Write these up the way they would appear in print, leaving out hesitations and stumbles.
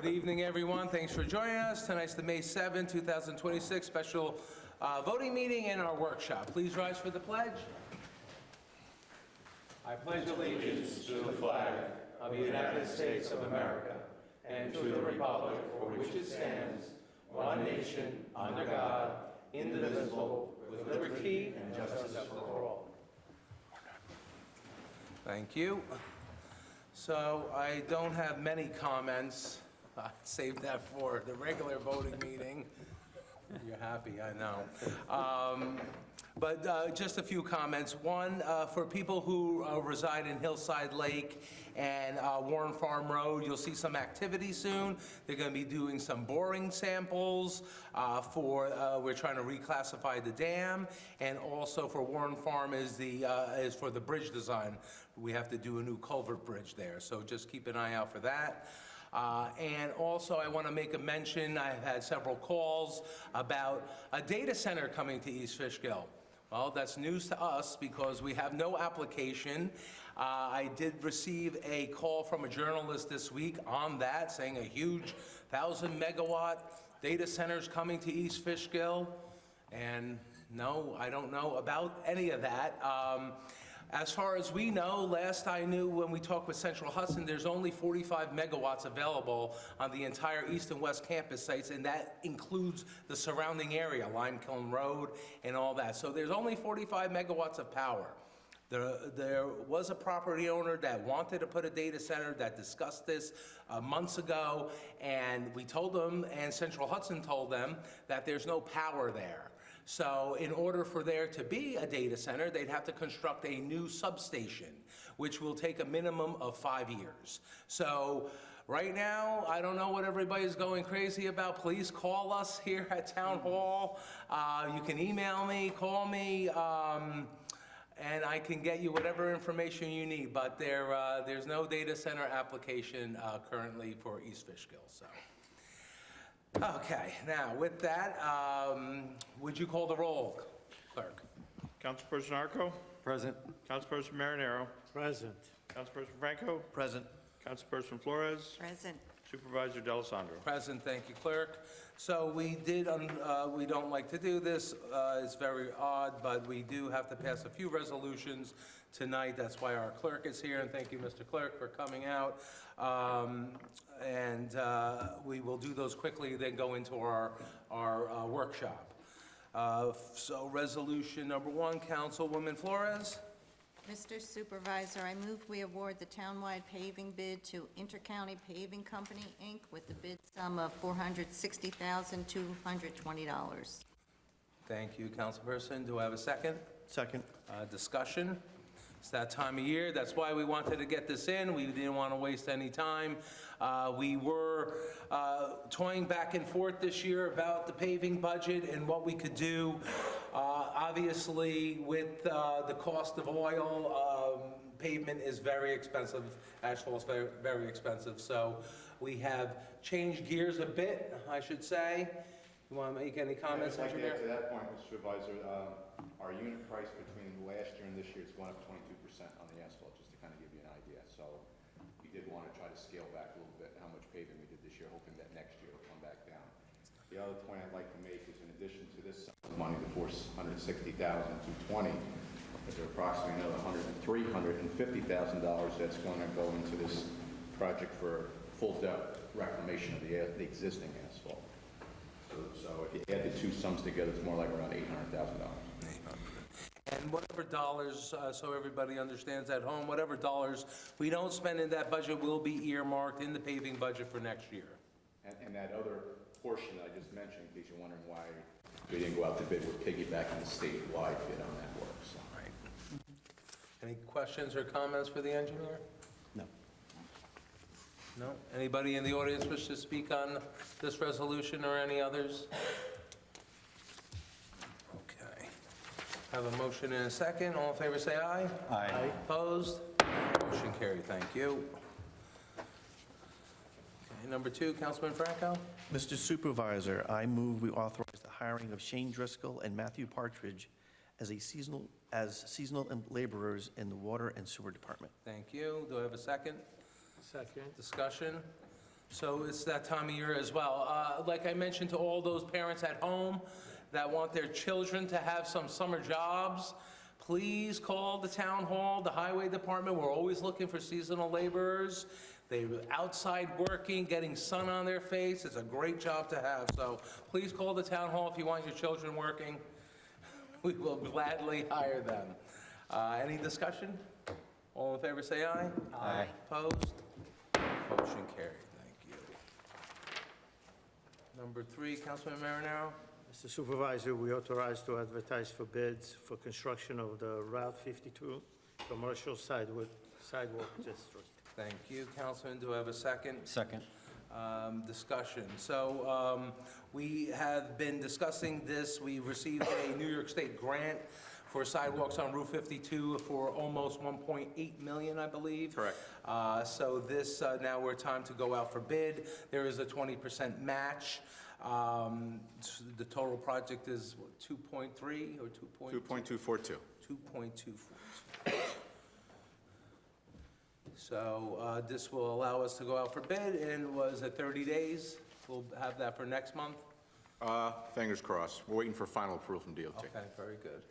Good evening, everyone. Thanks for joining us. Tonight's the May 7, 2026 special voting meeting and our workshop. Please rise for the pledge. I pledge allegiance to the flag of the United States of America and to the republic for which it stands, one nation, under God, indivisible, with liberty and justice for all. Thank you. So I don't have many comments. I saved that for the regular voting meeting. You're happy, I know. But just a few comments. One, for people who reside in Hillside Lake and Warren Farm Road, you'll see some activity soon. They're going to be doing some boring samples we're trying to reclassify the dam, and also for Warren Farm is for the bridge design. We have to do a new culvert bridge there, so just keep an eye out for that. And also, I want to make a mention, I've had several calls about a data center coming to East Fishkill. Well, that's news to us because we have no application. I did receive a call from a journalist this week on that, saying a huge 1,000-megawatt data center's coming to East Fishkill. And no, I don't know about any of that. As far as we know, last I knew when we talked with Central Hudson, there's only 45 megawatts available on the entire east and west campus sites, and that includes the surrounding area, Lime Kiln Road and all that. So there's only 45 megawatts of power. There was a property owner that wanted to put a data center that discussed this months ago, and we told them, and Central Hudson told them, that there's no power there. So in order for there to be a data center, they'd have to construct a new substation, which will take a minimum of 5 years. So right now, I don't know what everybody's going crazy about. Please call us here at Town Hall. You can email me, call me, and I can get you whatever information you need. But there's no data center application currently for East Fishkill. So. Okay, now with that, would you call the roll, clerk? Councilperson Arco? Present. Councilperson Marinero? Present. Councilperson Franco? Present. Councilperson Flores? Present. Supervisor D'Alessandro? Present, thank you, clerk. So we don't like to do this, it's very odd, but we do have to pass a few resolutions tonight. That's why our clerk is here, and thank you, Mr. Clerk, for coming out. We will do those quickly, then go into our workshop. So resolution number 1, Councilwoman Flores. Mr. Supervisor, I move we award the townwide paving bid to Intercounty Paving Company, Inc., with the bid sum of $460,220. Thank you, Councilperson. Do I have a second? Second. Discussion? It's that time of year. That's why we wanted to get this in. We didn't want to waste any time. We were toying back and forth this year about the paving budget and what we could do. Obviously, with the cost of oil, pavement is very expensive. Asphalt's very, very expensive. So we have changed gears a bit, I should say. You want to make any comments, I'd like to Engineer? add to that point, Mr. Supervisor. Our unit price between last year and this year has gone up 22% on the asphalt, just to kind of give you an idea. So we did want to try to scale back a little bit how much paving we did this year, hoping that next year it'll come back down. The other point I'd like to make is, in addition to this money, the $460,220, there's approximately another $350,000 that's going to go into this project for full depth reclamation of the existing asphalt. So if you add the two sums together, it's more like around $800,000. And whatever dollars, so everybody understands at home, whatever dollars we don't spend in that budget will be earmarked in the paving budget for next year. And that other portion I just mentioned, in case you're wondering why we didn't go out to bid, we're piggybacking the statewide bid on that work. So. All right. Any questions or comments for the engineer? No. No? Anybody in the audience wish to speak on this resolution or any others? Okay. Have a motion and a second. All in favor, say aye. Aye. Opposed? Motion carried. Thank you. Okay, number 2, Councilman Franco. Mr. Supervisor, I move we authorize the hiring of Shane Driscoll and Matthew Partridge as seasonal laborers in the Water and Sewer Department. Thank you. Do I have a second? Second. Discussion? So it's that time of year as well. Like I mentioned to all those parents at home that want their children to have some summer jobs, please call the town hall, the highway department. We're always looking for seasonal laborers. They're outside working, getting sun on their face. It's a great job to have. So please call the town hall if you want your children working. We will gladly hire them. Any discussion? All in favor, say aye. Aye. Opposed? Motion carried. Thank you. Number 3, Councilman Marinaro. Mr. Supervisor, we authorize to advertise for bids for construction of the Route 52 Commercial Sidewalk District. Thank you, Councilman. Do I have a second? Second. Discussion. So we have been discussing this. We received a New York State grant for sidewalks on Route 52 for almost 1.8 million, I believe. Correct. So this, now we're time to go out for bid. There is a 20% match. The total project is what, 2.3 or 2.242. 2.24. So this will allow us to go out for bid, and was it 30 days? We'll have that for next month? Fingers crossed. We're waiting for final approval from DOT. Okay, very good.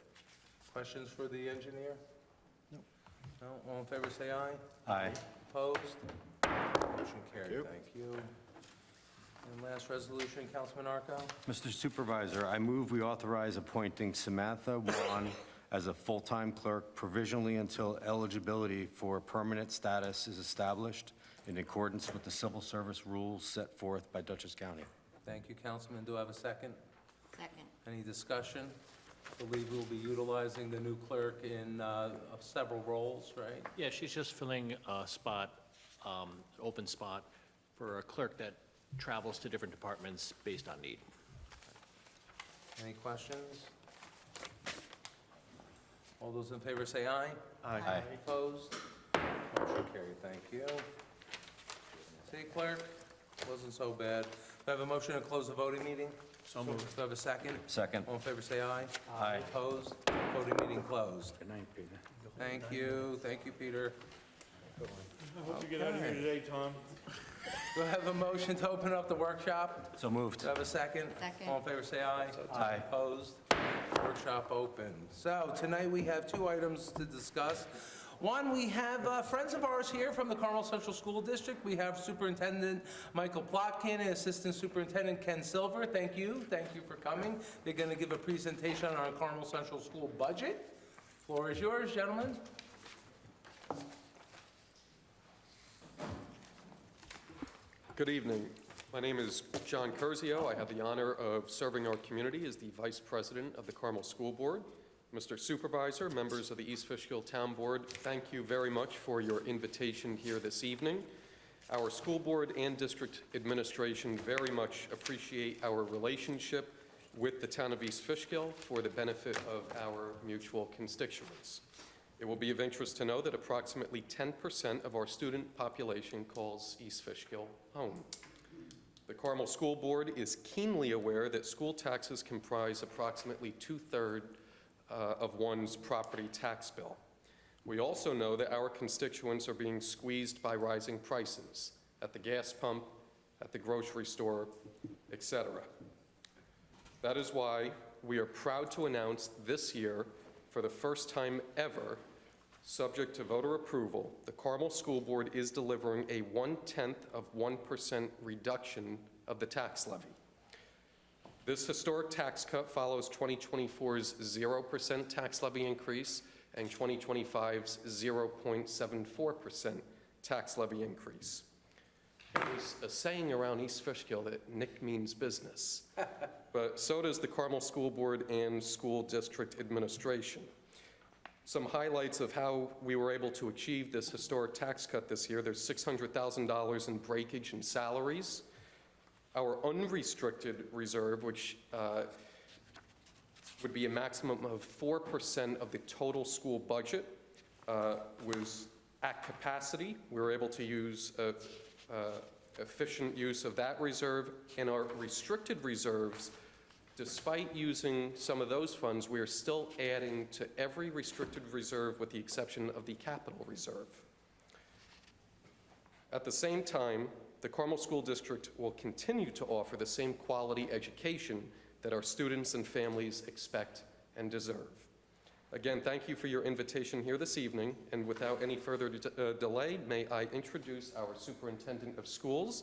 Questions for the engineer? No. All in favor, say aye. Aye. Opposed? Motion carried, you. thank you. And last resolution, Councilman Arco? Mr. Supervisor, I move we authorize appointing Samantha Wan as a full-time clerk provisionally until eligibility for permanent status is established in accordance with the civil service rules set forth by Dutchess County. Thank you, Councilman. Do I have a second? Second. Any discussion? I believe we'll be utilizing the new clerk in several roles, right? Yeah, she's just filling a spot, open spot for a clerk that travels to different departments based on need. Any questions? All those in favor say aye. Aye. Opposed? Motion carried, thank you. City Clerk, wasn't so bad. Do I have a motion to close the voting meeting? So moved. Do I have a second? Second. All in favor say aye. Aye. Opposed? Voting meeting closed. Good night, Peter. Thank you, Peter. I hope you get out of here today, Tom. Do I have a motion to open up the workshop? So moved. Do I have a second? Second. All in favor, say aye. Aye. Opposed? Workshop open. So tonight we have 2 items to discuss. One, we have friends of ours here from the Carmel Central School District. We have Superintendent Michael Plotkin and Assistant Superintendent Ken Silver. Thank you for coming. They're going to give a presentation on our Carmel Central School budget. Floor is yours, gentlemen. Good evening. My name is John Curzio. I have the honor of serving our community as the Vice President of the Carmel School Board. Mr. Supervisor, members of the East Fishkill Town Board, thank you very much for your invitation here this evening. Our school board and district administration very much appreciate our relationship with the town of East Fishkill for the benefit of our mutual constituents. It will be of interest to know that approximately 10% of our student population calls East Fishkill home. The Carmel School Board is keenly aware that school taxes comprise approximately 2/3 of one's property tax bill. We also know that our constituents are being squeezed by rising prices at the gas pump, at the grocery store, etc. That is why we are proud to announce this year, for the first time ever, subject to voter approval, the Carmel School Board is delivering a 0.1% reduction of the tax levy. This historic tax cut follows 2024's 0% tax levy increase and 2025's 0.74% tax levy increase. There's a saying around East Fishkill that Nick means business, but so does the Carmel School Board and School District Administration. Some highlights of how we were able to achieve this historic tax cut this year: there's $600,000 in breakage and salaries. Our unrestricted reserve, which would be a maximum of 4% of the total school budget, was at capacity. We were able to use efficient use of that reserve. And our restricted reserves, despite using some of those funds, we are still adding to every restricted reserve with the exception of the capital reserve. At the same time, the Carmel School District will continue to offer the same quality education that our students and families expect and deserve. Again, thank you for your invitation here this evening, and without any further delay, may I introduce our Superintendent of Schools,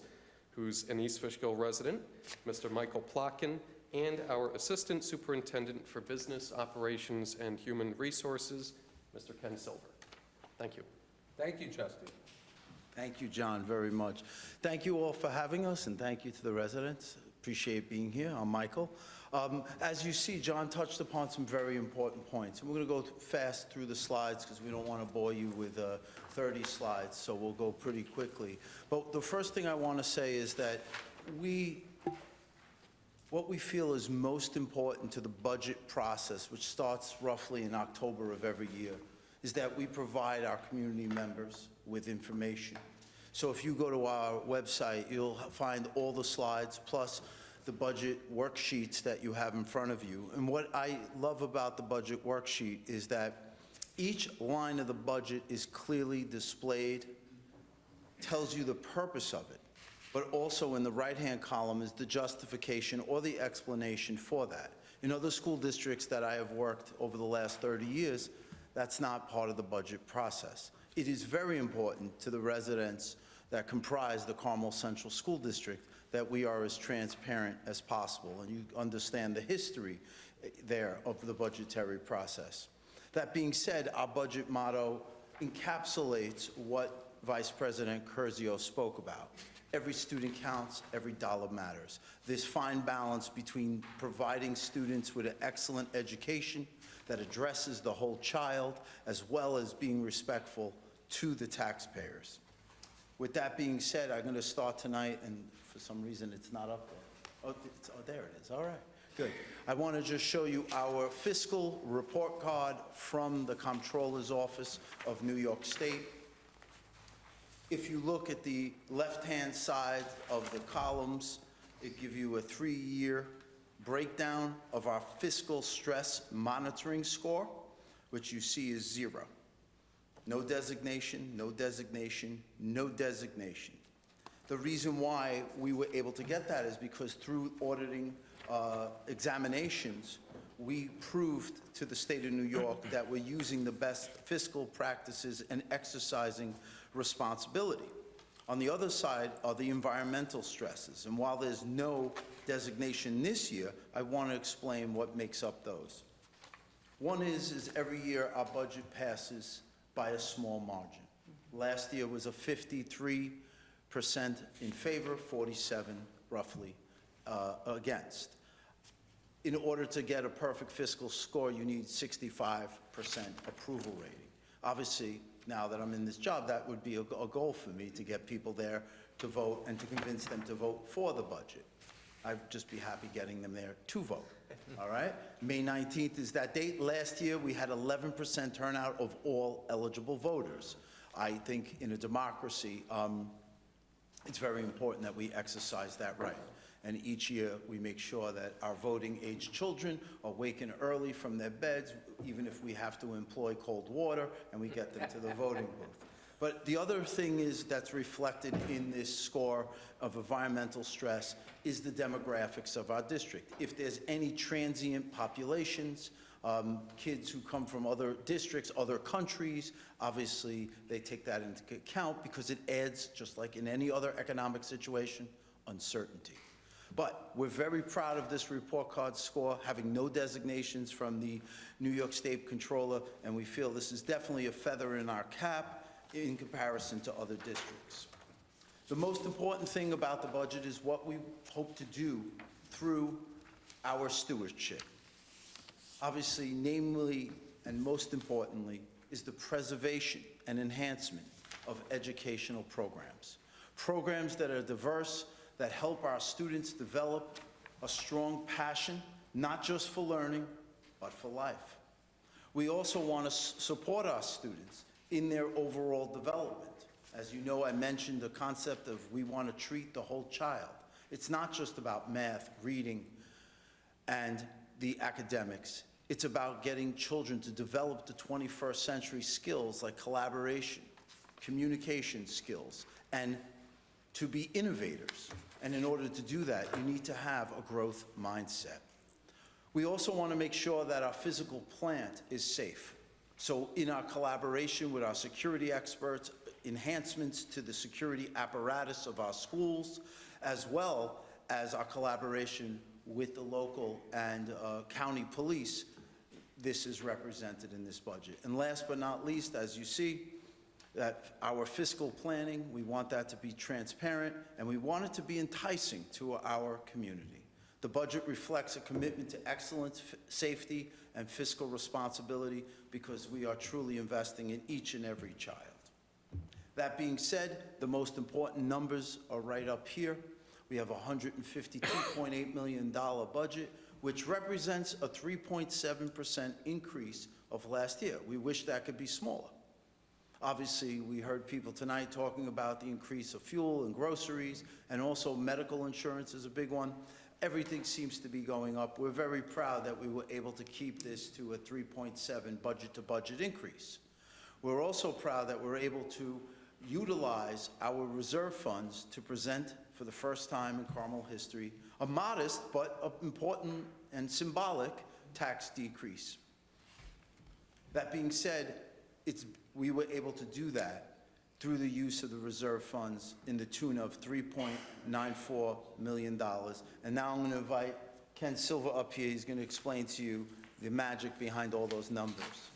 who's an East Fishkill resident, Mr. Michael Plotkin, and our Assistant Superintendent for Business Operations and Human Resources, Mr. Ken Silver. Thank you. Thank you, Trustee. Thank you, John, very much. Thank you all for having us, and thank you to the residents. Appreciate being here. I'm Michael. As you see, John touched upon some very important points. And we're going to go fast through the slides because we don't want to bore you with 30 slides, so we'll go pretty quickly. But the first thing I want to say is that what we feel is most important to the budget process, which starts roughly in October of every year, is that we provide our community members with information. So if you go to our website, you'll find all the slides, plus the budget worksheets that you have in front of you. And what I love about the budget worksheet is that each line of the budget is clearly displayed, tells you the purpose of it, but also in the right-hand column is the justification or the explanation for that. In other school districts that I have worked over the last 30 years, that's not part of the budget process. It is very important to the residents that comprise the Carmel Central School District that we are as transparent as possible, and you understand the history there of the budgetary process. That being said, our budget motto encapsulates what Vice President Curzio spoke about. Every student counts, every dollar matters. This fine balance between providing students with an excellent education that addresses the whole child, as well as being respectful to the taxpayers. With that being said, I'm going to start tonight, and for some reason it's not up there. Oh, there it is. All right, good. I want to just show you our fiscal report card from the Comptroller's Office of New York State. If you look at the left-hand side of the columns, it gives you a 3-year breakdown of our fiscal stress monitoring score, which you see is 0. No designation, no designation, no designation. The reason why we were able to get that is because through auditing examinations, we proved to the state of New York that we're using the best fiscal practices and exercising responsibility. On the other side are the environmental stresses, and while there's no designation this year, I want to explain what makes up those. One is every year our budget passes by a small margin. Last year was a 53% in favor, 47 roughly against. In order to get a perfect fiscal score, you need 65% approval rating. Obviously, now that I'm in this job, that would be a goal for me to get people there to vote and to convince them to vote for the budget. I'd just be happy getting them there to vote, all right? May 19th is that date. Last year, we had 11% turnout of all eligible voters. I think in a democracy, it's very important that we exercise that right. And each year, we make sure that our voting-age children are waking early from their beds, even if we have to employ cold water, and we get them to the voting booth. But the other thing is that's reflected in this score of environmental stress is the demographics of our district. If there's any transient populations, kids who come from other districts, other countries, obviously they take that into account because it adds, just like in any other economic situation, uncertainty. But we're very proud of this report card score, having no designations from the New York State Comptroller, and we feel this is definitely a feather in our cap in comparison to other districts. The most important thing about the budget is what we hope to do through our stewardship. Obviously, namely and most importantly, is the preservation and enhancement of educational programs. Programs that are diverse, that help our students develop a strong passion, not just for learning, but for life. We also want to support our students in their overall development. As you know, I mentioned the concept of we want to treat the whole child. It's not just about math, reading, and the academics. It's about getting children to develop the 21st century skills like collaboration, communication skills, and to be innovators. And in order to do that, you need to have a growth mindset. We also want to make sure that our physical plant is safe. So in our collaboration with our security experts, enhancements to the security apparatus of our schools, as well as our collaboration with the local and county police, this is represented in this budget. And last but not least, as you see, that our fiscal planning, we want that to be transparent, and we want it to be enticing to our community. The budget reflects a commitment to excellence, safety, and fiscal responsibility because we are truly investing in each and every child. That being said, the most important numbers are right up here. We have a $152.8 million budget, which represents a 3.7% increase of last year. We wish that could be smaller. Obviously, we heard people tonight talking about the increase of fuel and groceries, and also medical insurance is a big one. Everything seems to be going up. We're very proud that we were able to keep this to a 3.7 budget-to-budget increase. We're also proud that we're able to utilize our reserve funds to present, for the first time in Carmel history, a modest but important and symbolic tax decrease. That being said, we were able to do that through the use of the reserve funds in the tune of $3.94 million. And now I'm going to invite Ken Silva up here. He's going to explain to you the magic behind all those numbers.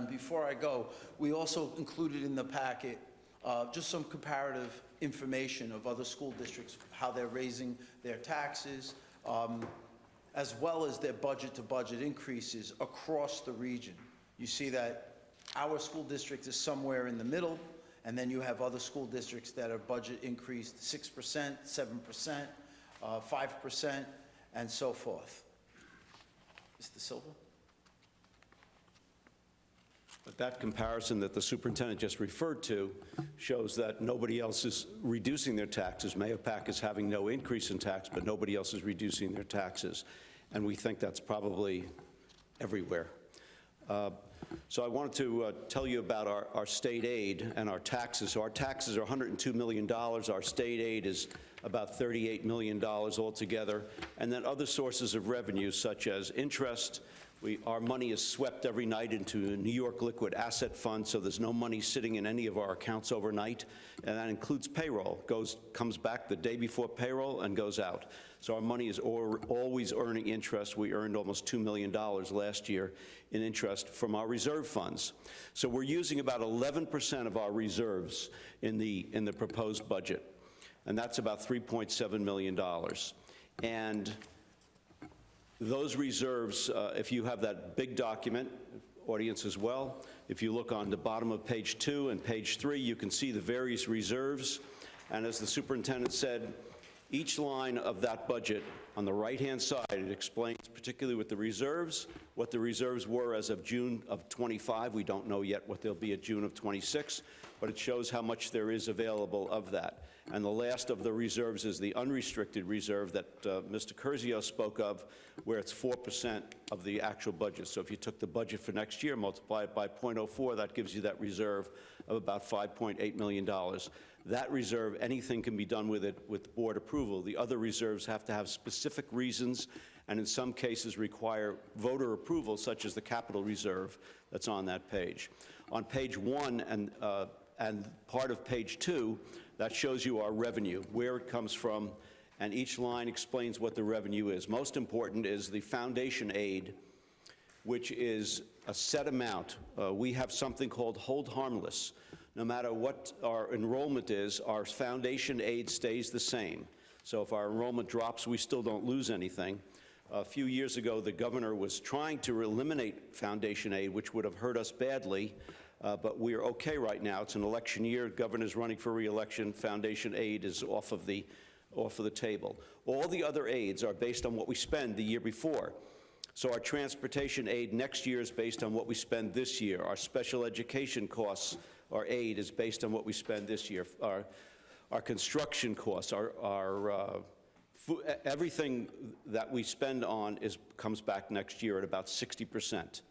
Before I go, we also included in the packet just some comparative information of other school districts, how they're raising their taxes, as well as their budget-to-budget increases across the region. You see that our school district is somewhere in the middle, and then you have other school districts that are budget increased 6%, 7%, 5%, and so forth. Mr. Silva? But that comparison that the superintendent just referred to shows that nobody else is reducing their taxes. Mahopac is having no increase in tax, but nobody else is reducing their taxes. And we think that's probably everywhere. So I wanted to tell you about our state aid and our taxes. So our taxes are $102 million. Our state aid is about $38 million altogether. And then other sources of revenue, such as interest. Our money is swept every night into a New York liquid asset fund, so there's no money sitting in any of our accounts overnight. And that includes payroll. Comes back the day before payroll and goes out. So our money is always earning interest. We earned almost $2 million last year in interest from our reserve funds. So we're using about 11% of our reserves in the proposed budget. And that's about $3.7 million. And those reserves, if you have that big document, audience as well, if you look on the bottom of page 2 and page 3, you can see the various reserves. And as the superintendent said, each line of that budget on the right-hand side, it explains, particularly with the reserves, what the reserves were as of June of 25. We don't know yet what they'll be at June of 26, but it shows how much there is available of that. And the last of the reserves is the unrestricted reserve that Mr. Curzio spoke of, where it's 4% of the actual budget. So if you took the budget for next year, multiply it by 0.04, that gives you that reserve of about $5.8 million. That reserve, anything can be done with it with board approval. The other reserves have to have specific reasons, and in some cases require voter approval, such as the capital reserve that's on that page. On page 1 and part of page 2, that shows you our revenue, where it comes from, and each line explains what the revenue is. Most important is the foundation aid, which is a set amount. We have something called hold harmless. No matter what our enrollment is, our foundation aid stays the same. So if our enrollment drops, we still don't lose anything. A few years ago, the governor was trying to eliminate foundation aid, which would have hurt us badly, but we're okay right now. It's an election year. Governor's running for re-election. Foundation aid is off of the table. All the other aids are based on what we spend the year before. So our transportation aid next year is based on what we spend this year. Our special education costs, our aid is based on what we spend this year. Our construction costs, everything that we spend on comes back next year at about 60%.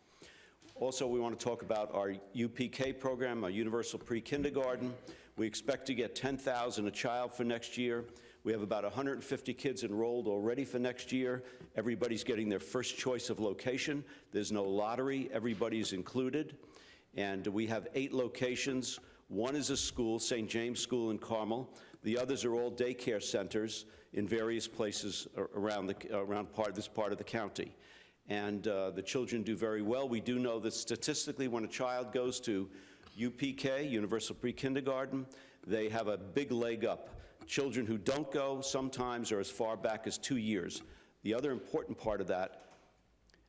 Also, we want to talk about our UPK program, our Universal Pre-Kindergarten, We expect to get 10,000 a child for next year. We have about 150 kids enrolled already for next year. Everybody's getting their first choice of location. There's no lottery. Everybody's included. And we have 8 locations. One is a school, St. James School in Carmel. The others are all daycare centers in various places around this part of the county. And the children do very well. We do know that statistically, when a child goes to UPK, Universal Pre-Kindergarten, they have a big leg up. Children who don't go sometimes are as far back as 2 years. The other important part of that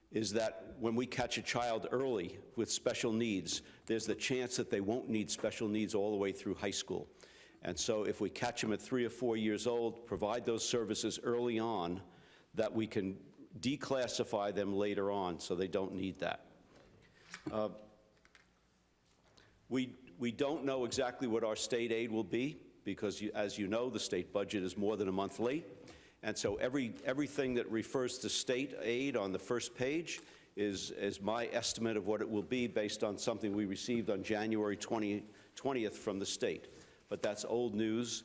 is that when we catch a child early with special needs, there's the chance that they won't need special needs all the way through high school. And so if we catch them at 3 or 4 years old, provide those services early on, that we can declassify them later on so they don't need that. We don't know exactly what our state aid will be because, as you know, the state budget is more than a month late. And so everything that refers to state aid on the first page is my estimate of what it will be based on something we received on January 20th from the state. But that's old news,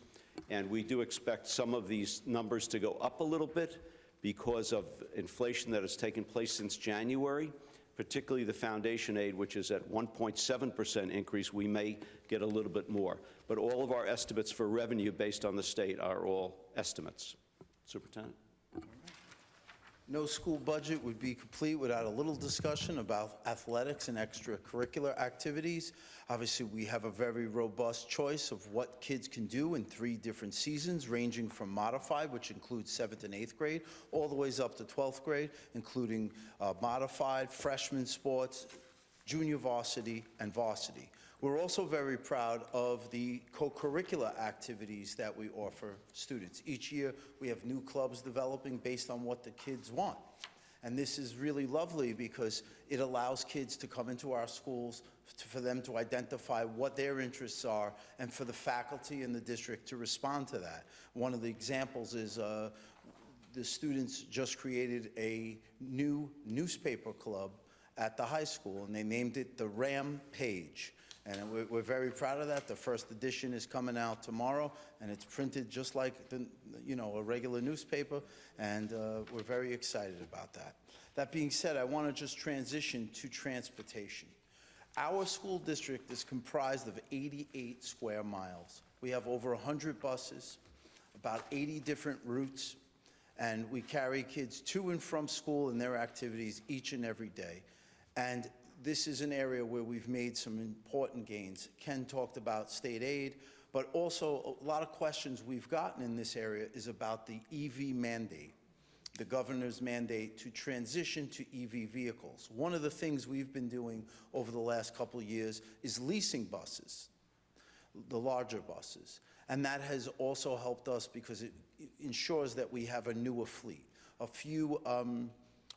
and we do expect some of these numbers to go up a little bit because of inflation that has taken place since January, particularly the foundation aid, which is at 1.7% increase. We may get a little bit more. But all of our estimates for revenue based on the state are all estimates. Superintendent. No school budget would be complete without a little discussion about athletics and extracurricular activities. Obviously, we have a very robust choice of what kids can do in 3 different seasons, ranging from modified, which includes 7th and 8th grade, all the ways up to 12th grade, including modified, freshman sports, junior varsity, and varsity. We're also very proud of the co-curricular activities that we offer students. Each year, we have new clubs developing based on what the kids want. And this is really lovely because it allows kids to come into our schools, for them to identify what their interests are, and for the faculty in the district to respond to that. One of the examples is the students just created a new newspaper club at the high school, and they named it the Ram Page. And we're very proud of that. The first edition is coming out tomorrow, and it's printed just like a regular newspaper, and we're very excited about that. That being said, I want to just transition to transportation. Our school district is comprised of 88 square miles. We have over 100 buses, about 80 different routes, and we carry kids to and from school and their activities each and every day. And this is an area where we've made some important gains. Ken talked about state aid, but also a lot of questions we've gotten in this area is about the EV mandate, the governor's mandate to transition to EV vehicles. One of the things we've been doing over the last couple of years is leasing buses, the larger buses. And that has also helped us because it ensures that we have a newer fleet. A few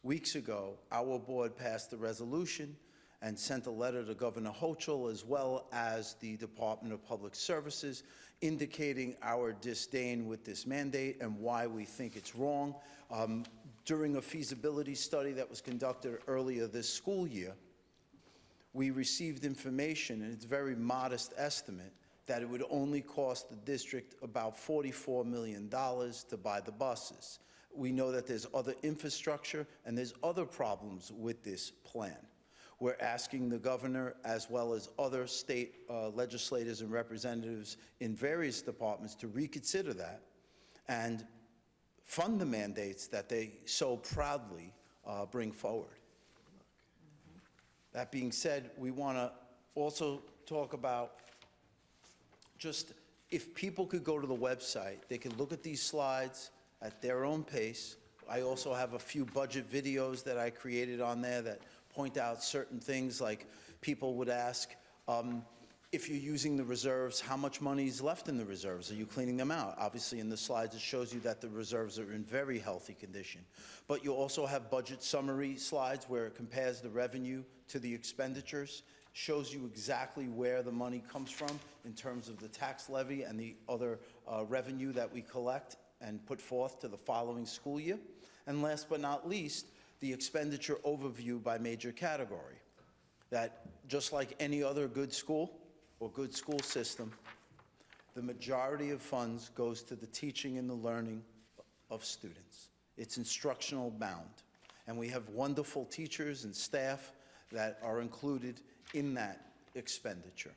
weeks ago, our board passed a resolution and sent a letter to Governor Hochul as well as the Department of Public Services indicating our disdain with this mandate and why we think it's wrong. During a feasibility study that was conducted earlier this school year, we received information, and it's a very modest estimate, that it would only cost the district about $44 million to buy the buses. We know that there's other infrastructure and there's other problems with this plan. We're asking the governor, as well as other state legislators and representatives in various departments, to reconsider that and fund the mandates that they so proudly bring forward. That being said, we want to also talk about just if people could go to the website, they could look at these slides at their own pace. I also have a few budget videos that I created on there that point out certain things, like people would ask, if you're using the reserves, how much money is left in the reserves? Are you cleaning them out? Obviously, in the slides, it shows you that the reserves are in very healthy condition. But you also have budget summary slides where it compares the revenue to the expenditures, shows you exactly where the money comes from in terms of the tax levy and the other revenue that we collect and put forth to the following school year. And last but not least, the expenditure overview by major category. That just like any other good school or good school system, the majority of funds goes to the teaching and the learning of students. It's instructional bound. And we have wonderful teachers and staff that are included in that expenditure.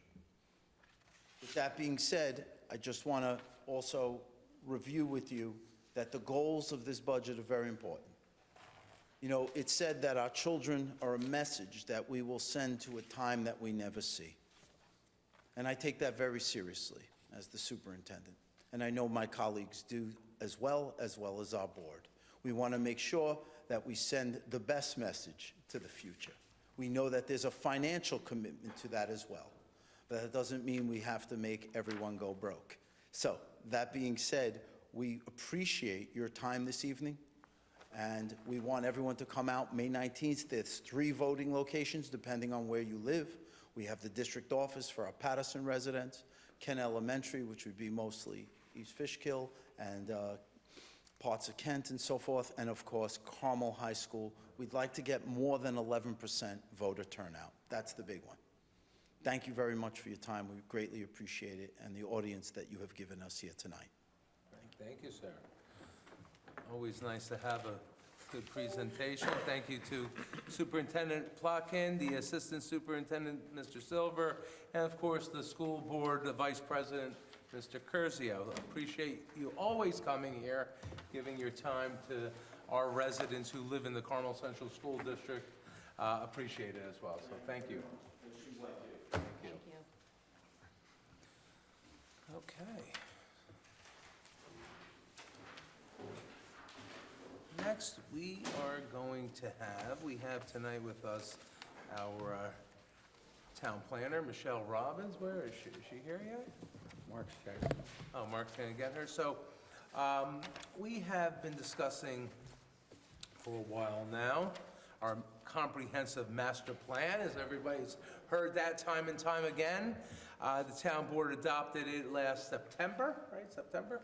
With that being said, I just want to also review with you that the goals of this budget are very important. You know, it's said that our children are a message that we will send to a time that we never see. And I take that very seriously as the superintendent. And I know my colleagues do as well as our board. We want to make sure that we send the best message to the future. We know that there's a financial commitment to that as well. But that doesn't mean we have to make everyone go broke. So, that being said, we appreciate your time this evening, and we want everyone to come out May 19th. There's 3 voting locations depending on where you live. We have the district office for our Patterson residents, Kent Elementary, which would be mostly East Fishkill, and parts of Kent and so forth, and of course, Carmel High School. We'd like to get more than 11% voter turnout. That's the big one. Thank you very much for your time. We greatly appreciate it, and the audience that you have given us here tonight. Thank you, sir. Always nice to have a good presentation. Thank you to Superintendent Plotkin, the Assistant Superintendent, Mr. Silver, and of course, the school board, the Vice President, Mr. Curzio. Appreciate you always coming here, giving your time to our residents who live in the Carmel Central School District. Appreciate it as well, so thank you. Thank you. Okay. Next, we have tonight with us our town planner, Michelle Robbins. Where is she? Is she here yet? Mark's checking. Oh, Mark's gonna get her. So, we have been discussing for a while now our comprehensive master plan, as everybody's heard that time and time again. The town board adopted it last September, right, September?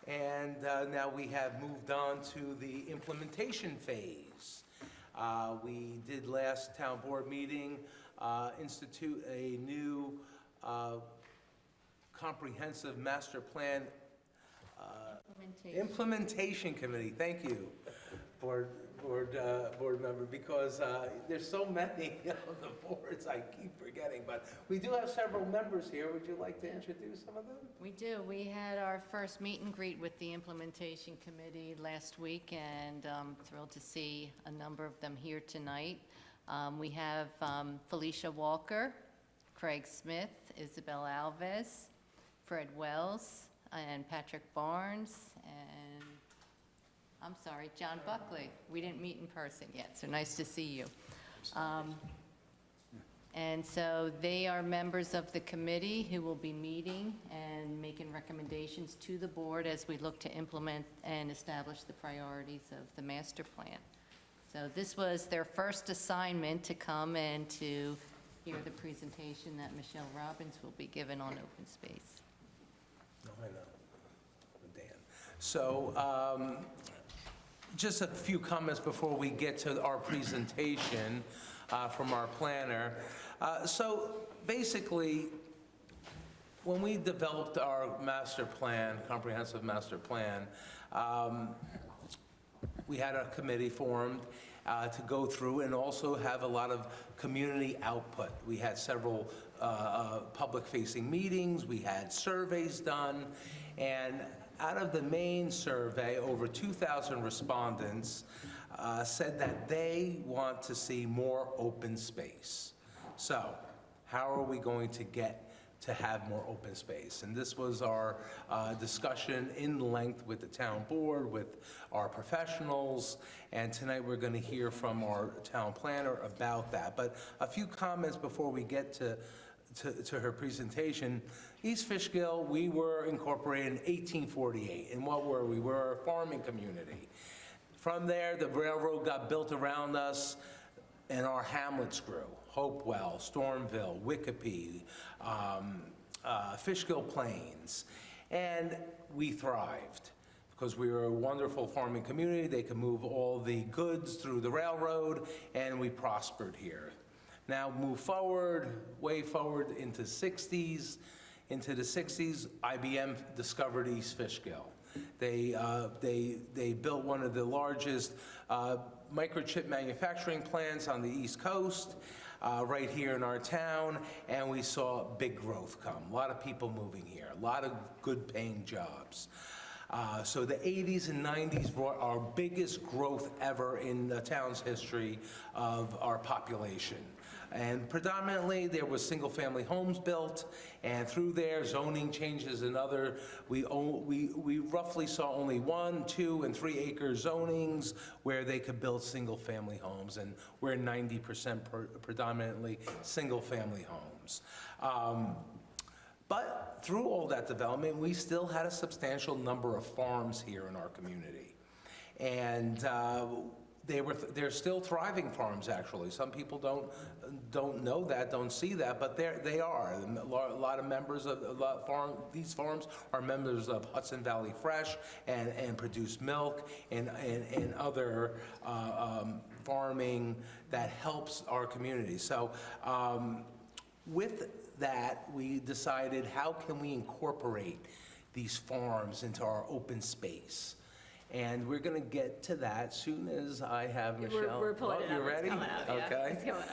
And now we have moved on to the implementation phase. We did last town board meeting, institute a new comprehensive master plan implementation committee. Thank you, board member, because there's so many of the boards I keep forgetting, but we do have several members here. Would you like to introduce some of them? We do. We had our first meet and greet with the implementation committee last week, and I'm thrilled to see a number of them here tonight. We have Felicia Walker, Craig Smith, Isabel Alves, Fred Wells, and Patrick Barnes, and I'm sorry, John Buckley. We didn't meet in person yet, so nice to see you. And so they are members of the committee who will be meeting and making recommendations to the board as we look to implement and establish the priorities of the master plan. So this was their first assignment to come and to hear the presentation that Michelle Robbins will be given on open space. No, I know. Dan. So, just a few comments before we get to our presentation from our planner. So basically, when we developed our master plan, comprehensive master plan, we had a committee formed to go through and also have a lot of community output. We had several public-facing meetings, we had surveys done, and out of the main survey, over 2,000 respondents said that they want to see more open space. So, how are we going to get to have more open space? And this was our discussion in length with the town board, with our professionals, and tonight we're going to hear from our town planner about that. But a few comments before we get to her presentation. East Fishkill, we were incorporated in 1848. And what were we? We're a farming community. From there, the railroad got built around us, and our hamlets grew. Hopewell, Stormville, Wickapee, Fishkill Plains. And we thrived because we were a wonderful farming community. They could move all the goods through the railroad, and we prospered here. Now move forward, way forward into 60s, Into the 60s, IBM discovered East Fishkill. They built one of the largest microchip manufacturing plants on the East Coast, right here in our town, and we saw big growth come. A lot of people moving here, a lot of good-paying jobs. So the 80s and 90s brought our biggest growth ever in the town's history of our population. And predominantly, there was single-family homes built, and through there, zoning changes and other, we roughly saw only 1, 2, and 3 acre zonings where they could build single-family homes, and we're 90% predominantly single-family homes. But through all that development, we still had a substantial number of farms here in our community. And they're still thriving farms, actually. Some people don't know that, don't see that, but they are. A lot of members of these farms are members of Hudson Valley Fresh and produce milk and other farming that helps our community. So with that, we decided, how can we incorporate these farms into our open space? And we're going to get to that soon as I have Michelle. We're pulling it up. You ready? It's coming up, yeah. Okay. It's coming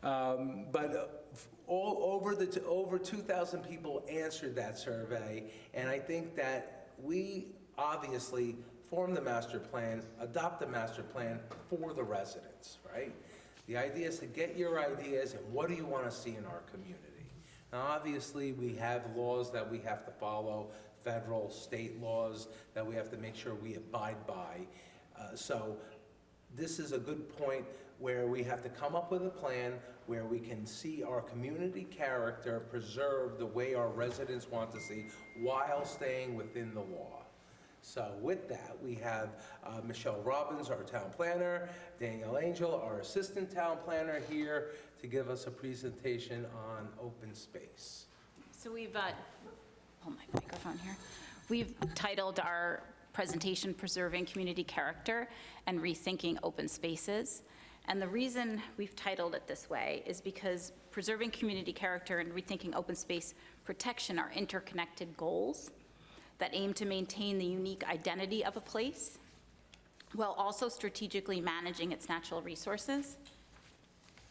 up. But over 2,000 people answered that survey, and I think that we obviously form the master plan, adopt the master plan for the residents, right? The idea is to get your ideas and what do you want to see in our community. Now, obviously, we have laws that we have to follow, federal, state laws that we have to make sure we abide by. So this is a good point where we have to come up with a plan where we can see our community character preserved the way our residents want to see while staying within the law. So with that, we have Michelle Robbins, our town planner, Daniel Angel, our assistant town planner, here to give us a presentation on open space. So we've, hold my microphone here. We've titled our presentation, Preserving Community Character and Rethinking Open Spaces. And the reason we've titled it this way is because preserving community character and rethinking open space protection are interconnected goals that aim to maintain the unique identity of a place while also strategically managing its natural resources.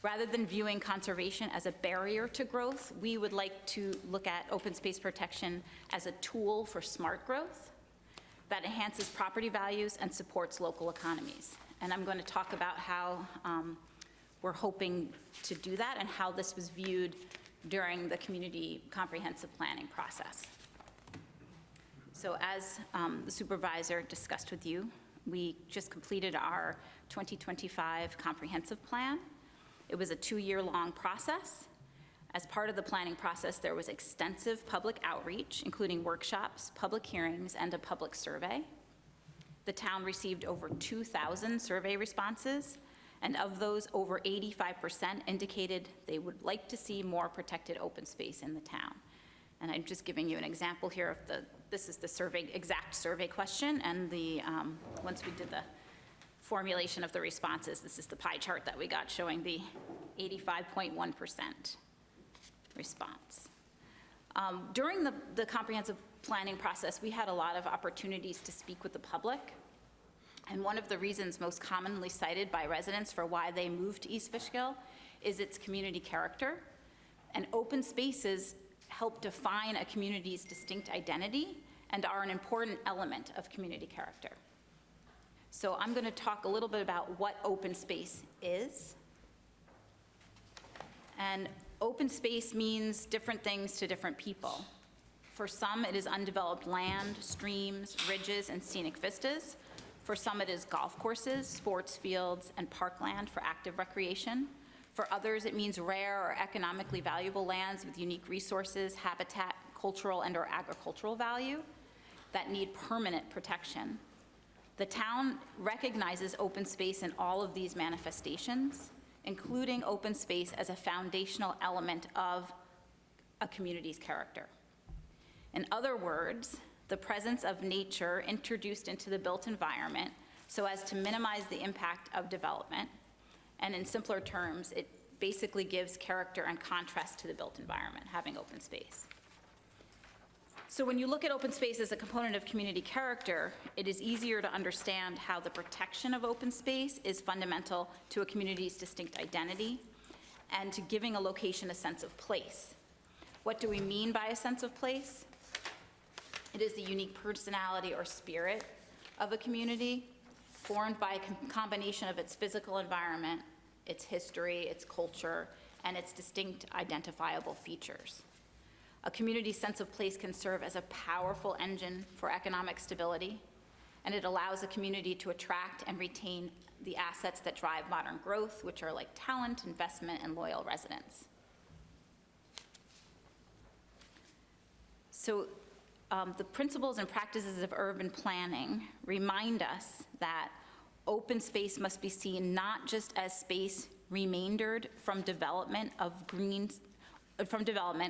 Rather than viewing conservation as a barrier to growth, we would like to look at open space protection as a tool for smart growth that enhances property values and supports local economies. And I'm going to talk about how we're hoping to do that and how this was viewed during the community comprehensive planning process. So as the supervisor discussed with you, we just completed our 2025 comprehensive plan. It was a 2-year-long process. As part of the planning process, there was extensive public outreach, including workshops, public hearings, and a public survey. The town received over 2,000 survey responses, and of those, over 85% indicated they would like to see more protected open space in the town. And I'm just giving you an example here of this is the survey, exact survey question, and once we did the formulation of the responses, this is the pie chart that we got showing the 85.1% response. During the comprehensive planning process, we had a lot of opportunities to speak with the public. And one of the reasons most commonly cited by residents for why they moved to East Fishkill is its community character. And open spaces help define a community's distinct identity and are an important element of community character. So I'm going to talk a little bit about what open space is. And open space means different things to different people. For some, it is undeveloped land, streams, ridges, and scenic vistas. For some, it is golf courses, sports fields, and parkland for active recreation. For others, it means rare or economically valuable lands with unique resources, habitat, cultural and/or agricultural value that need permanent protection. The town recognizes open space in all of these manifestations, including open space as a foundational element of a community's character. In other words, the presence of nature introduced into the built environment so as to minimize the impact of development. And in simpler terms, it basically gives character and contrast to the built environment, having open space. So when you look at open space as a component of community character, it is easier to understand how the protection of open space is fundamental to a community's distinct identity and to giving a location a sense of place. What do we mean by a sense of place? It is the unique personality or spirit of a community, formed by a combination of its physical environment, its history, its culture, and its distinct identifiable features. A community's sense of place can serve as a powerful engine for economic stability, and it allows a community to attract and retain the assets that drive modern growth, which are like talent, investment, and loyal residents. So the principles and practices of urban planning remind us that open space must be seen not just as space remaindered from development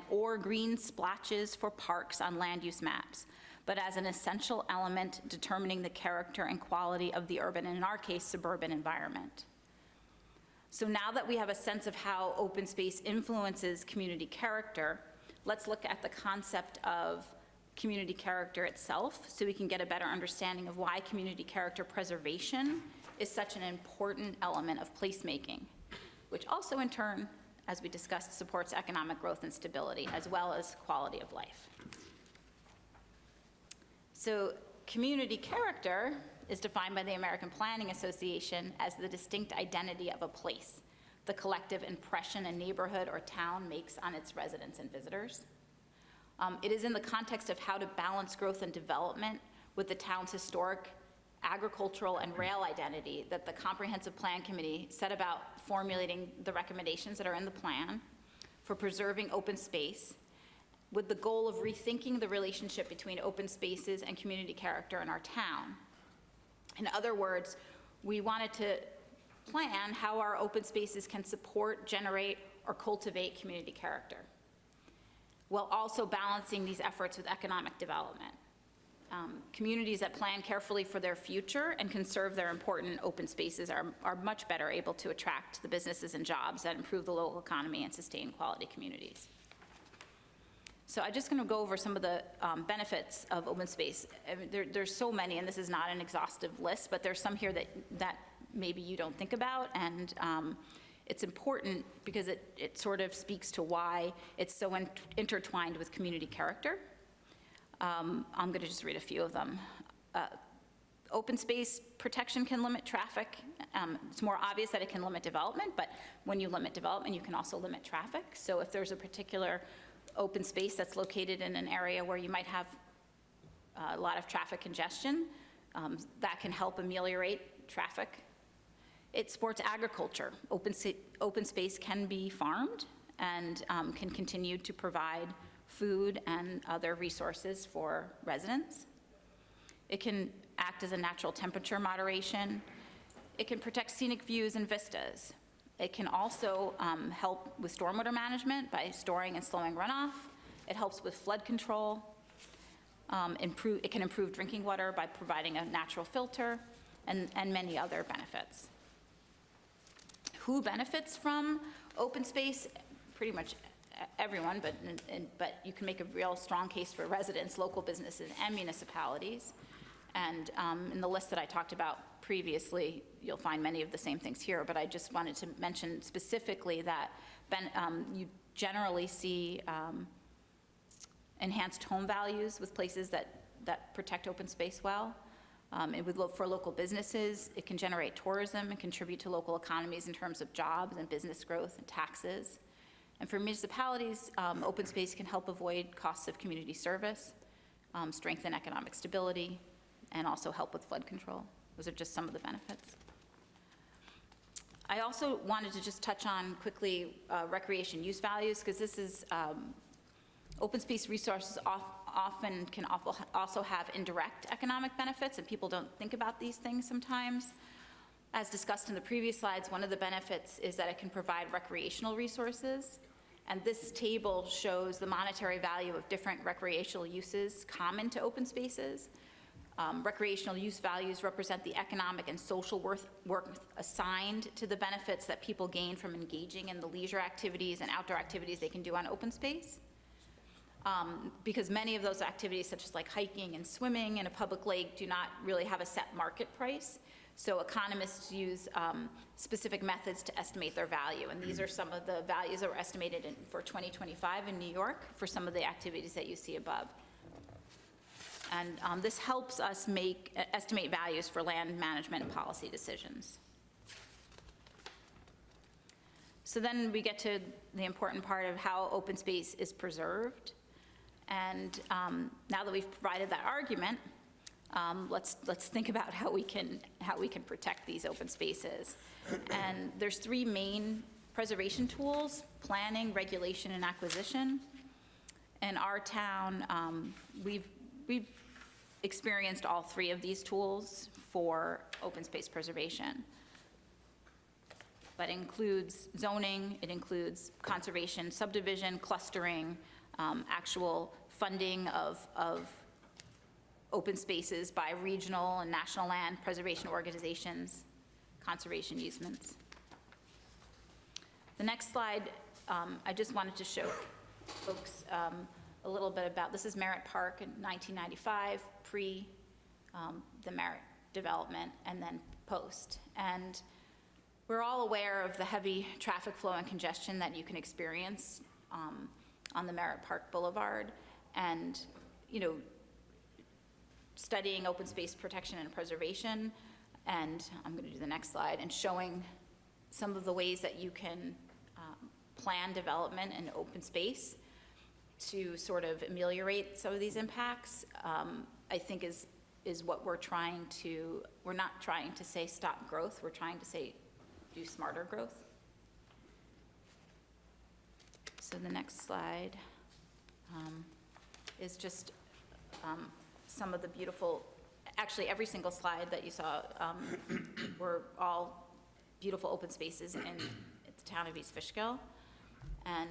or green splotches for parks on land use maps, but as an essential element determining the character and quality of the urban, and in our case, suburban environment. So now that we have a sense of how open space influences community character, let's look at the concept of community character itself so we can get a better understanding of why community character preservation is such an important element of placemaking, which also in turn, as we discussed, supports economic growth and stability, as well as quality of life. So community character is defined by the American Planning Association as the distinct identity of a place, the collective impression a neighborhood or town makes on its residents and visitors. It is in the context of how to balance growth and development with the town's historic, agricultural, and rail identity that the Comprehensive Plan Committee set about formulating the recommendations that are in the plan for preserving open space with the goal of rethinking the relationship between open spaces and community character in our town. In other words, we wanted to plan how our open spaces can support, generate, or cultivate community character, while also balancing these efforts with economic development. Communities that plan carefully for their future and conserve their important open spaces are much better able to attract the businesses and jobs that improve the local economy and sustain quality communities. So I'm just going to go over some of the benefits of open space. I mean, there's so many, and this is not an exhaustive list, but there's some here that maybe you don't think about, and it's important because it sort of speaks to why it's so intertwined with community character. I'm going to just read a few of them. Open space protection can limit traffic. It's more obvious that it can limit development, but when you limit development, you can also limit traffic. So if there's a particular open space that's located in an area where you might have a lot of traffic congestion, that can help ameliorate traffic. It supports agriculture. Open space can be farmed and can continue to provide food and other resources for residents. It can act as a natural temperature moderation. It can protect scenic views and vistas. It can also help with stormwater management by storing and slowing runoff. It helps with flood control. It can improve drinking water by providing a natural filter, and many other benefits. Who benefits from open space? Pretty much everyone, but you can make a real strong case for residents, local businesses, and municipalities. And in the list that I talked about previously, you'll find many of the same things here, but I just wanted to mention specifically that you generally see enhanced home values with places that protect open space well. It would look for local businesses. It can generate tourism and contribute to local economies in terms of jobs and business growth and taxes. And for municipalities, open space can help avoid costs of community service, strengthen economic stability, and also help with flood control. Those are just some of the benefits. I also wanted to just touch on quickly recreation use values, because this is, open space resources often can also have indirect economic benefits, and people don't think about these things sometimes. As discussed in the previous slides, one of the benefits is that it can provide recreational resources. And this table shows the monetary value of different recreational uses common to open spaces. Recreational use values represent the economic and social worth assigned to the benefits that people gain from engaging in the leisure activities and outdoor activities they can do on open space. because many of those activities, such as like hiking and swimming in a public lake, do not really have a set market price. So economists use specific methods to estimate their value, and these are some of the values that were estimated for 2025 in New York for some of the activities that you see above. And this helps us estimate values for land management and policy decisions. So then we get to the important part of how open space is preserved. And now that we've provided that argument, let's think about how we can protect these open spaces. And there's three main preservation tools: planning, regulation, and acquisition. In our town, we've experienced all three of these tools for open space preservation. But it includes zoning, it includes conservation, subdivision, clustering, actual funding of open spaces by regional and national land preservation organizations, conservation easements. The next slide, I just wanted to show folks a little bit about, this is Merritt Park in 1995, pre the Merritt development, and then post. And we're all aware of the heavy traffic flow and congestion that you can experience on the Merritt Park Boulevard. And, you know, studying open space protection and preservation, and I'm going to do the next slide, and showing some of the ways that you can plan development in open space to sort of ameliorate some of these impacts, I think is what we're trying to, we're not trying to say stop growth, we're trying to say do smarter growth. So the next slide is just some of the beautiful, actually every single slide that you saw were all beautiful open spaces in the town of East Fishkill. And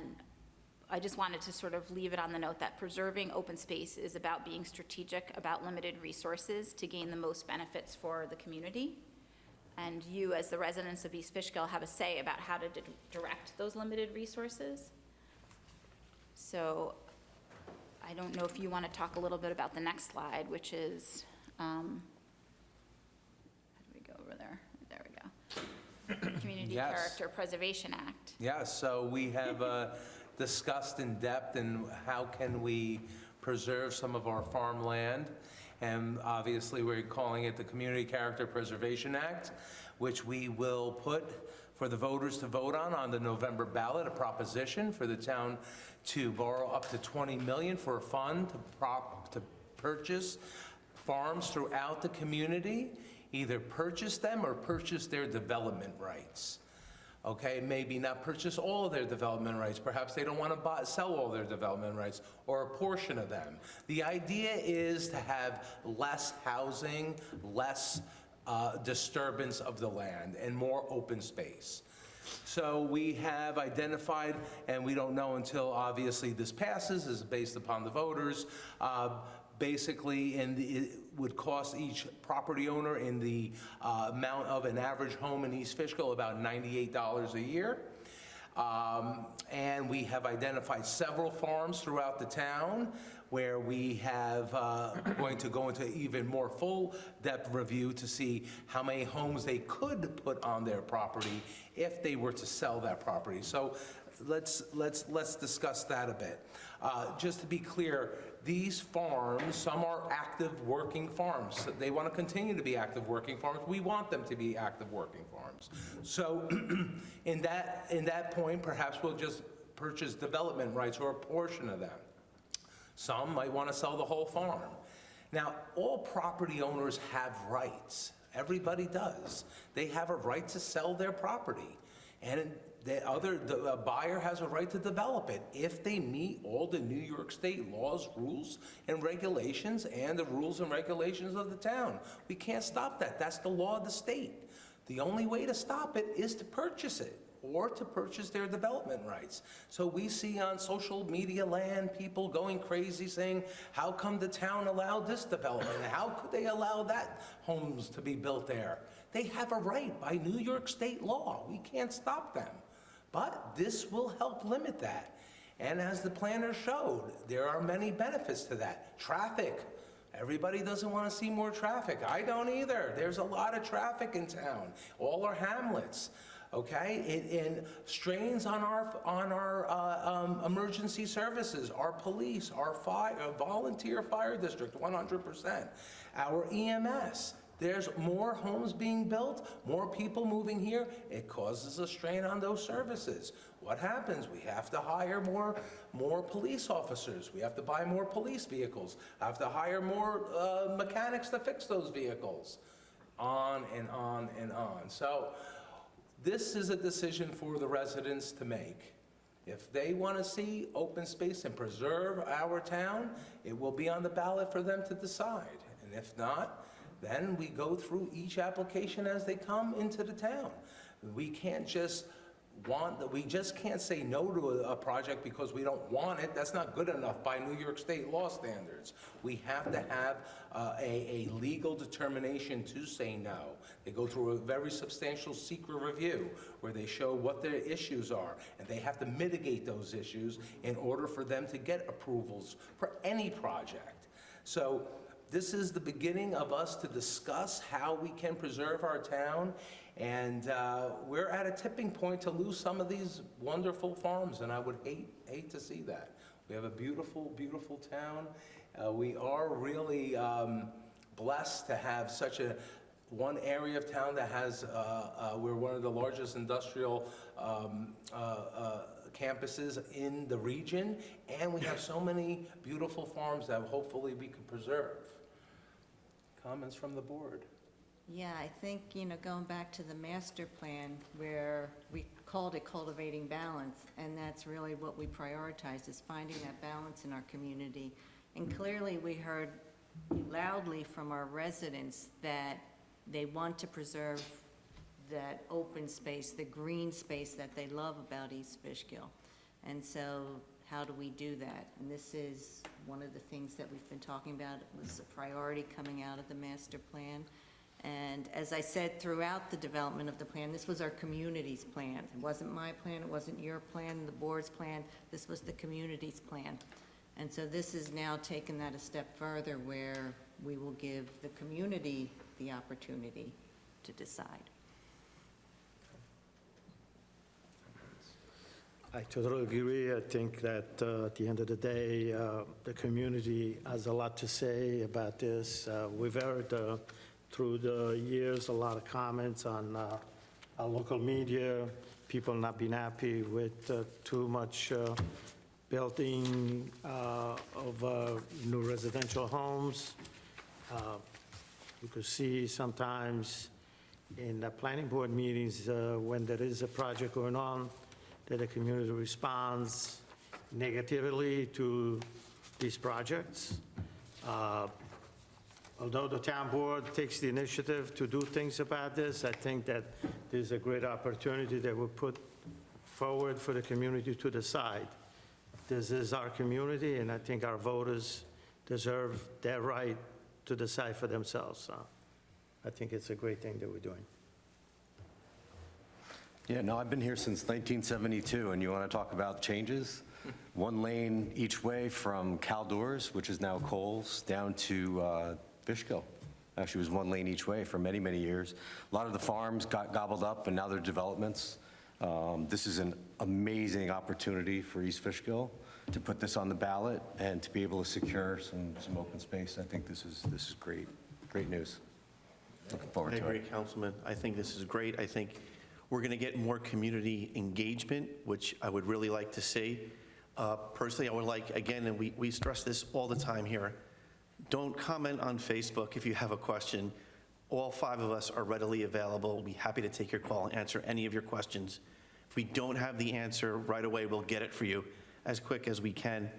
I just wanted to sort of leave it on the note that preserving open space is about being strategic about limited resources to gain the most benefits for the community. And you, as the residents of East Fishkill, have a say about how to direct those limited resources. So I don't know if you want to talk a little bit about the next slide, which is, how do we go over there? There we go. Community Yes. Character Preservation Act. Yeah, so we have discussed in depth in how can we preserve some of our farmland. And obviously, we're calling it the Community Character Preservation Act, which we will put for the voters to vote on the November ballot, a proposition for the town to borrow up to $20 million for a fund to purchase farms throughout the community, either purchase them or purchase their development rights. Okay, maybe not purchase all of their development rights. Perhaps they don't want to sell all their development rights or a portion of them. The idea is to have less housing, less disturbance of the land, and more open space. So we have identified, and we don't know until obviously this passes, is based upon the voters, basically, it would cost each property owner in the amount of an average home in East Fishkill about $98 a year. And we have identified several farms throughout the town where we have going to go into even more full-depth review to see how many homes they could put on their property if they were to sell that property. So let's discuss that a bit. Just to be clear, these farms, some are active working farms. They want to continue to be active working farms. We want them to be active working farms. So in that point, perhaps we'll just purchase development rights or a portion of them. Some might want to sell the whole farm. Now, all property owners have rights. Everybody does. They have a right to sell their property. And the buyer has a right to develop it if they meet all the New York State laws, rules, and regulations, and the rules and regulations of the town. We can't stop that. That's the law of the state. The only way to stop it is to purchase it or to purchase their development rights. So we see on social media land people going crazy saying, how come the town allowed this development? How could they allow that homes to be built there? They have a right by New York State law. We can't stop them. But this will help limit that. And as the planner showed, there are many benefits to that. Traffic. Everybody doesn't want to see more traffic. I don't either. There's a lot of traffic in town, all our hamlets, okay? It strains on our emergency services, our police, our volunteer fire district, 100%. Our EMS. There's more homes being built, more people moving here. It causes a strain on those services. What happens? We have to hire more police officers. We have to buy more police vehicles. Have to hire more mechanics to fix those vehicles. On and on and on. So this is a decision for the residents to make. If they want to see open space and preserve our town, it will be on the ballot for them to decide. And if not, then we go through each application as they come into the town. We just can't say no to a project because we don't want it. That's not good enough by New York State law standards. We have to have a legal determination to say no. They go through a very substantial secret review where they show what their issues are, and they have to mitigate those issues in order for them to get approvals for any project. So this is the beginning of us to discuss how we can preserve our town, and we're at a tipping point to lose some of these wonderful farms, and I would hate to see that. We have a beautiful, beautiful town. We are really blessed to have such one area of town that has, we're one of the largest industrial campuses in the region, and we have so many beautiful farms that hopefully we can preserve. Comments from the board? Yeah, I think, going back to the master plan where we called it cultivating balance, and that's really what we prioritize, is finding that balance in our community. And clearly, we heard loudly from our residents that they want to preserve that open space, the green space that they love about East Fishkill. And so how do we do that? And this is one of the things that we've been talking about. It was a priority coming out of the master plan. And as I said throughout the development of the plan, this was our community's plan. It wasn't my plan, it wasn't your plan, the board's plan. This was the community's plan. And so this is now taking that a step further where we will give the community the opportunity to decide. I totally agree. I think that at the end of the day, the community has a lot to say about this. We've heard through the years a lot of comments on our local media, people not being happy with too much building of new residential homes. You could see sometimes in the planning board meetings when there is a project going on, that the community responds negatively to these projects. Although the town board takes the initiative to do things about this, I think that there's a great opportunity that we'll put forward for the community to decide. This is our community, and I think our voters deserve their right to decide for themselves. So I think it's a great thing that we're doing. Yeah, no, I've been here since 1972, and you want to talk about changes? One lane each way from Caldors, which is now Coles, down to Fishkill. Actually, it was one lane each way for many, many years. A lot of the farms got gobbled up, and now they're developments. This is an amazing opportunity for East Fishkill to put this on the ballot and to be able to secure some open space. I think this is great news. Looking forward I to agree, it. Councilman. I think this is great. I think we're going to get more community engagement, which I would really like to see. Personally, I would like, again, and we stress this all the time here, don't comment on Facebook if you have a question. All 5 of us are readily available. We'll be happy to take your call and answer any of your questions. If we don't have the answer right away, we'll get it for you as quick as we can.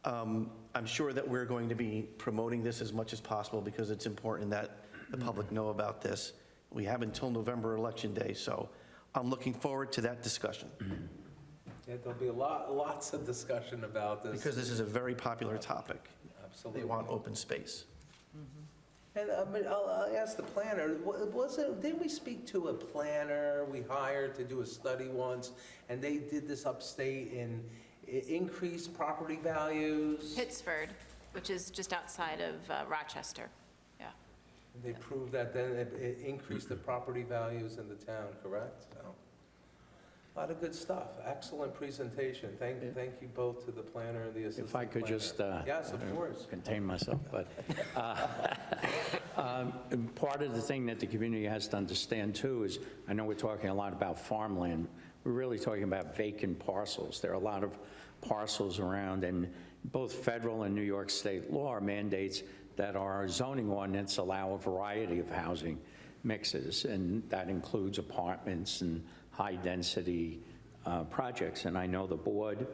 I'm sure that we're going to be promoting this as much as possible because it's important that the public know about this. We have until November election day, so I'm looking forward to that discussion. Yeah, there'll be lots of discussion about this. Because this is a very popular topic. Absolutely. They want open space. And I'll ask the planner, didn't we speak to a planner we hired to do a study once, and they did this upstate in increase property values. Pittsford, which is just outside of Rochester. Yeah. They proved that then it increased the property values in the town, correct? So, a lot of good stuff. Excellent presentation. Thank you both to the planner and the assistant If I could planner. just Yes, of course. contain myself, but part of the thing that the community has to understand too is, I know we're talking a lot about farmland, we're really talking about vacant parcels. There are a lot of parcels around, and both federal and New York state law mandates that our zoning ordinance allow a variety of housing mixes, and that includes apartments and high-density projects. And I know the board,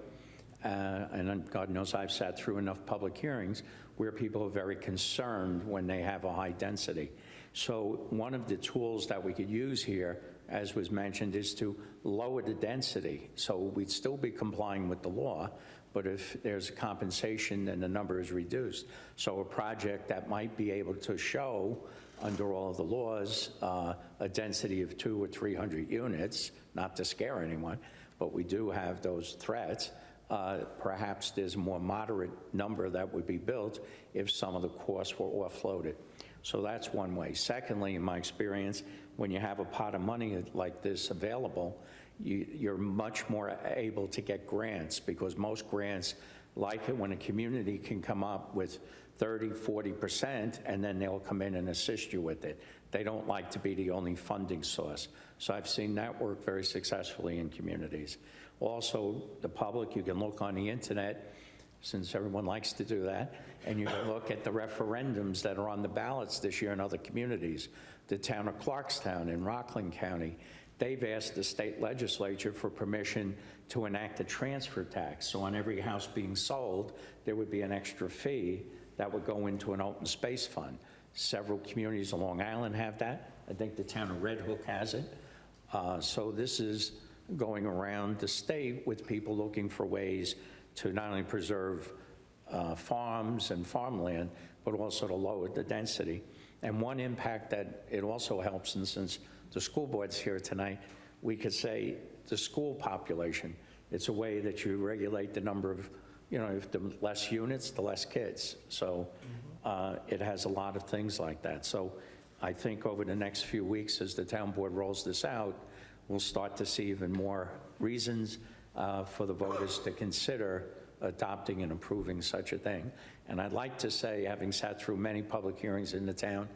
and God knows I've sat through enough public hearings where people are very concerned when they have a high density. So one of the tools that we could use here, as was mentioned, is to lower the density. So we'd still be complying with the law, but if there's a compensation, then the number is reduced. So a project that might be able to show, under all of the laws, a density of 200 or 300 units, not to scare anyone, but we do have those threats. Perhaps there's a more moderate number that would be built if some of the costs were offloaded. So that's one way. Secondly, in my experience, when you have a pot of money like this available, you're much more able to get grants, because most grants like it when a community can come up with 30, 40%, and then they'll come in and assist you with it. They don't like to be the only funding source. So I've seen that work very successfully in communities. Also, the public, you can look on the internet, since everyone likes to do that, and you can look at the referendums that are on the ballots this year in other communities. The town of Clarkstown in Rockland County, they've asked the state legislature for permission to enact a transfer tax. So on every house being sold, there would be an extra fee that would go into an open space fund. Several communities on Long Island have that. I think the town of Red Hook has it. So this is going around the state with people looking for ways to not only preserve farms and farmland, but also to lower the density. And one impact that it also helps, and since the school board's here tonight, we could say the school population. It's a way that you regulate the number of, if the less units, the less kids. So it has a lot of things like that. So I think over the next few weeks, as the town board rolls this out, we'll start to see even more reasons for the voters to consider adopting and approving such a thing. And I'd like to say, having sat through many public hearings in the town,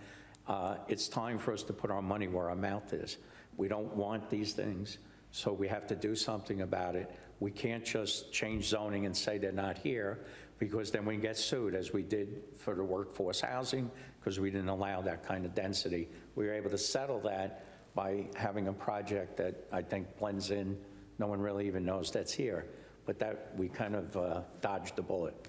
it's time for us to put our money where our mouth is. We don't want these things, so we have to do something about it. We can't just change zoning and say they're not here, because then we get sued, as we did for the workforce housing, because we didn't allow that kind of density. We were able to settle that by having a project that I think blends in. No one really even knows that's here, but that we kind of dodged the bullet.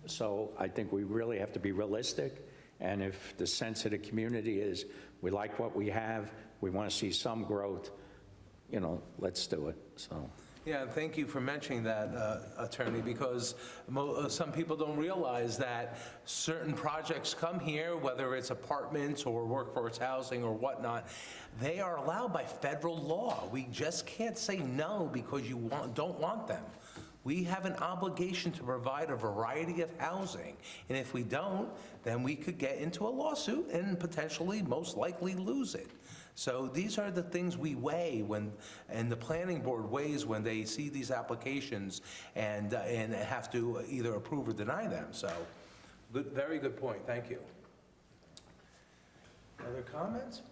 So I think we really have to be realistic, and if the sense of the community is we like what we have, we want to see some growth, let's do it. So. Yeah, and thank you for mentioning that, Attorney, because some people don't realize that certain projects come here, whether it's apartments or workforce housing or whatnot, they are allowed by federal law. We just can't say no because you don't want them. We have an obligation to provide a variety of housing, and if we don't, then we could get into a lawsuit and potentially, most likely, lose it. So these are the things we weigh and the planning board weighs when they see these applications and have to either approve or deny them. So, very good point. Thank you. Other comments?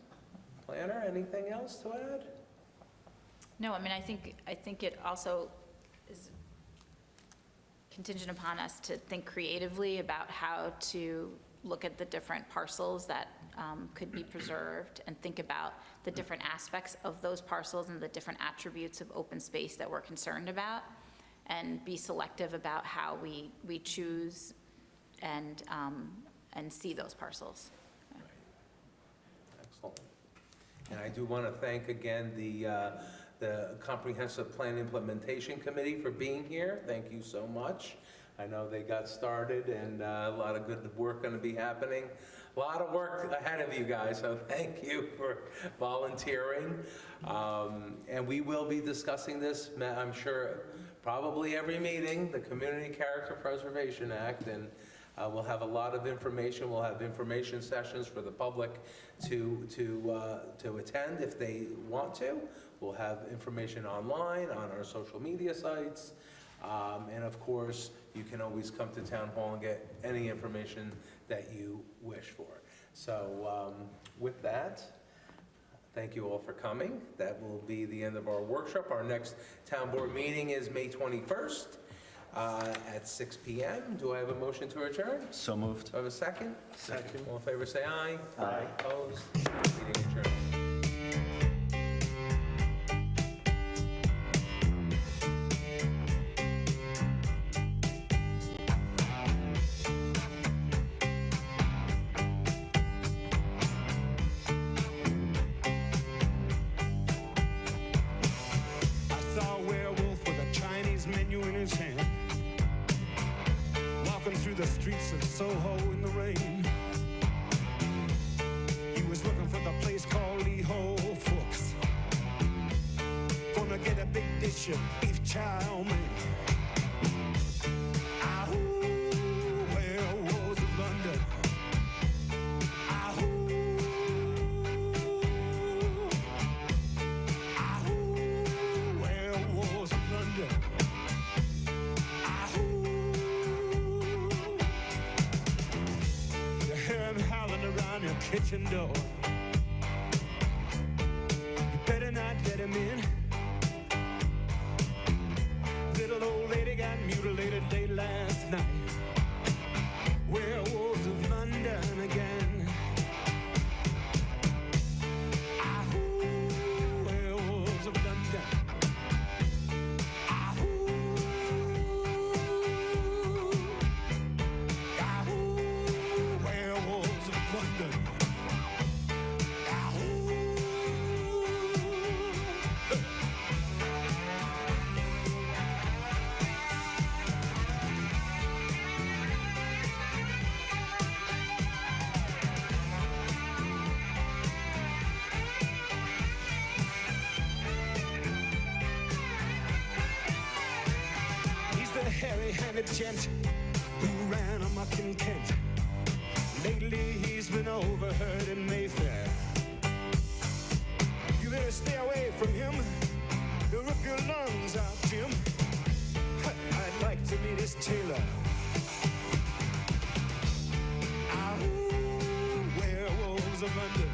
Planner, anything else to add? No, I think it also is contingent upon us to think creatively about how to look at the different parcels that could be preserved and think about the different aspects of those parcels and the different attributes of open space that we're concerned about, and be selective about how we choose and see those parcels. Excellent. And I do want to thank again the Comprehensive Plan Implementation Committee for being here. Thank you so much. I know they got started and a lot of good work going to be happening. A lot of work ahead of you guys, so thank you for volunteering. And we will be discussing this, I'm sure, probably every meeting, the Community Character Preservation Act, and we'll have a lot of information. We'll have information sessions for the public to attend if they want to. We'll have information online, on our social media sites, and of course, you can always come to Town Hall and get any information that you wish for. So with that, thank you all for coming. That will be the end of our workshop. Our next town board meeting is May 21st at 6 p.m. Do I have a motion to adjourn? So moved. Do I have a second? Second. All in favor, say aye. Aye. Opposed? Meeting adjourned. The streets of Soho in the rain. He was looking for the place called Lee Ho Fooks. Gonna get a big dish of beef chow mein. Ahoo, werewolves of London. Ahoo, ahoo, werewolves of London. Your kitchen door. You better not let him in. Little old lady got mutilated late last night. Werewolves of London again. Ahoo, werewolves of London. Ahoo, ahoo, werewolves of London. Hairy-handed gent who ran amok in Kent. Lately he's been overheard in Mayfair. You better stay away from him. He'll rip your lungs out, Jim. I'd like to meet his tailor. Ahoo, werewolves of London.